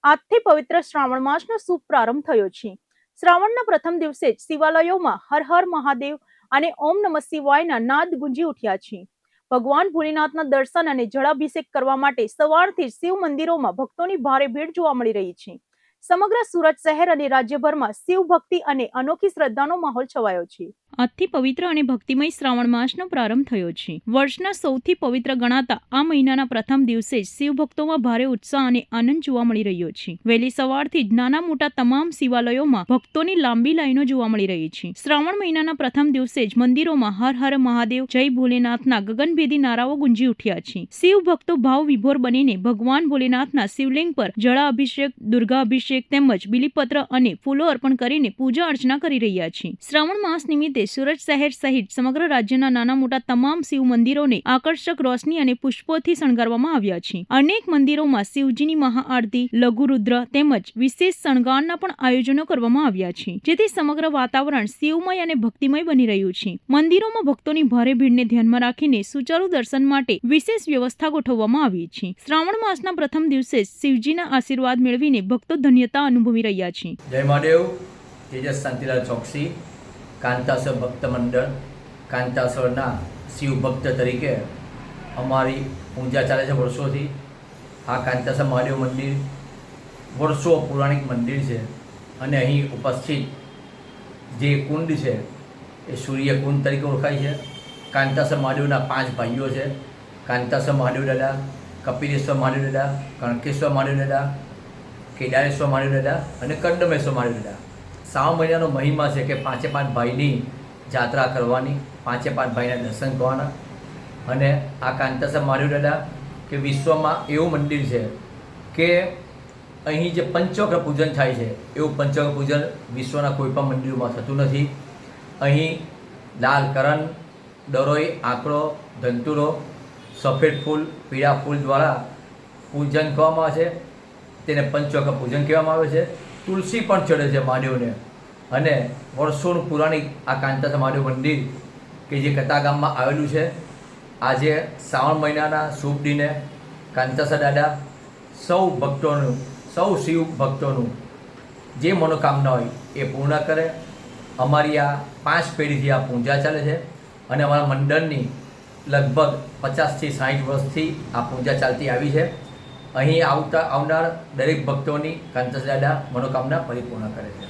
આજથી પવિત્ર શ્રાવણ માસનો શુભ પ્રારંભ થયો છે. શ્રાવણના પ્રથમ દિવસે જ શિવાલયોમાં હર હર મહાદેવ અને ઓમ નમઃ શિવાયના નાદ ગુંજી ઉઠ્યા છે. ભગવાન ભોલેનાથના દર્શન અને જળાભિષેક કરવા માટે સવારથી જ શિવ મંદિરોમાં ભક્તોની ભારે ભીડ જોવા મળી રહી છે. સમગ્ર સુરત શહેર અને રાજ્યભરમાં શિવ ભક્તિ અને અનોખી શ્રદ્ધાનો માહોલ છવાયો છે. આજથી પવિત્ર અને ભક્તિમય શ્રાવણ માસનો પ્રારંભ થયો છે. વર્ષના સૌથી પવિત્ર ગણાતા આ મહિનાના પ્રથમ દિવસે જ શિવ ભક્તોમાં ભારે ઉત્સાહ અને આનંદ જોવા મળી રહ્યો છે. વહેલી સવારથી જ નાના મોટા તમામ શિવાલયોમાં ભક્તોની લાંબી લાઈનો જોવા મળી રહી છે. શ્રાવણ મહિનાના પ્રથમ દિવસે જ મંદિરોમાં હર હર મહાદેવ, જય ભોલેનાથના ગગનભેદી નારાઓ ગુંજી ઉઠ્યા છે. શિવ ભક્તો ભાવ વિભોર બનીને ભગવાન ભોલેનાથના શિવલિંગ પર જળાભિષેક, દુર્ગાભિષેક તેમજ બિલીપત્ર અને ફૂલો અર્પણ કરીને પૂજા અર્ચના કરી રહ્યા છે. શ્રાવણ માસ નિમિત્તે સુરત શહેર સહિત સમગ્ર રાજ્યના નાના મોટા તમામ શિવ મંદિરોને આકર્ષક રોશની અને પુષ્પોથી શણગારવામાં આવ્યા છે. અનેક મંદિરોમાં શિવજીની મહાઆરતી, લઘુરુદ્ર તેમજ વિશેષ શણગારના પણ આયોજનો કરવામાં આવ્યા છે, જેથી સમગ્ર વાતાવરણ શિવમય અને ભક્તિમય બની રહ્યું છે. મંદિરોમાં ભક્તોની ભારે ભીડને ધ્યાનમાં રાખીને સુચારુ દર્શન માટે વિશેષ વ્યવસ્થા ગોઠવવામાં આવી છે. શ્રાવણ માસના પ્રથમ દિવસે શિવજીના આશીર્વાદ મેળવીને ભક્તો ધન્યતા અનુભવી રહ્યા છે. જય મહાદેવ. તેજસ શાંતિલાલ ચોકસી, કાંતાસર ભક્ત મંડળ કાંતાસરના શિવ ભક્ત તરીકે અમારી પૂજા ચાલે છે વર્ષોથી. આ કાંતાસર મહાદેવ મંદિર વર્ષો પૌરાણિક મંદિર છે અને અહીં ઉપસ્થિત જે કુંડ છે એ સૂર્યકુંડ તરીકે ઓળખાય છે. કાંતાસર મહાદેવના 5 ભાઈઓ છે: કાંતાસર મહાદેવ દાદા, કપિલેશ્વર મહાદેવ દાદા, કણકેશ્વર મહાદેવ દાદા, કેદારેશ્વર મહાદેવ દાદા અને કંડમેશ્વર મહાદેવ દાદા. શ્રાવણ મહિનાનો મહિમા છે કે 5 ભાઈની જાત્રા કરવાની, 5 ભાઈના દર્શન કરવાના. અને આ કાંતાસર મહાદેવ દાદા કે વિશ્વમાં એવું મંદિર છે કે અહીં જે પંચવક્ર પૂજન થાય છે એવું પંચવક્ર પૂજન વિશ્વના કોઈ પણ મંદિરોમાં થતું નથી. અહીં લાલ કરણ, દરોઈ, આંકડો, ધંતુરો, સફેદ ફૂલ, પીળા ફૂલ દ્વારા પૂજન કરવામાં આવે છે. તેને પંચવક્ર પૂજન કહેવામાં આવે છે. તુલસી પણ ચડે છે મહાદેવને. અને વર્ષોનું પૌરાણિક આ કાંતાસર મહાદેવ મંદિર કે જે કતાગામમાં આવેલું છે, આજે શ્રાવણ મહિનાના શુભ દિને કાંતાસર દાદા સૌ ભક્તોનું, સૌ શિવ ભક્તોનું જે મનોકામના હોય એ પૂર્ણ કરે. અમારી આ 5 પેઢીથી આ પૂજા ચાલે છે અને અમારા મંડળની લગભગ 50થી 60 વર્ષથી આ પૂજા ચાલતી આવી છે. અહીં આવનાર દરેક ભક્તોની કાંતાસર દાદા મનોકામના પરિપૂર્ણ કરે છે.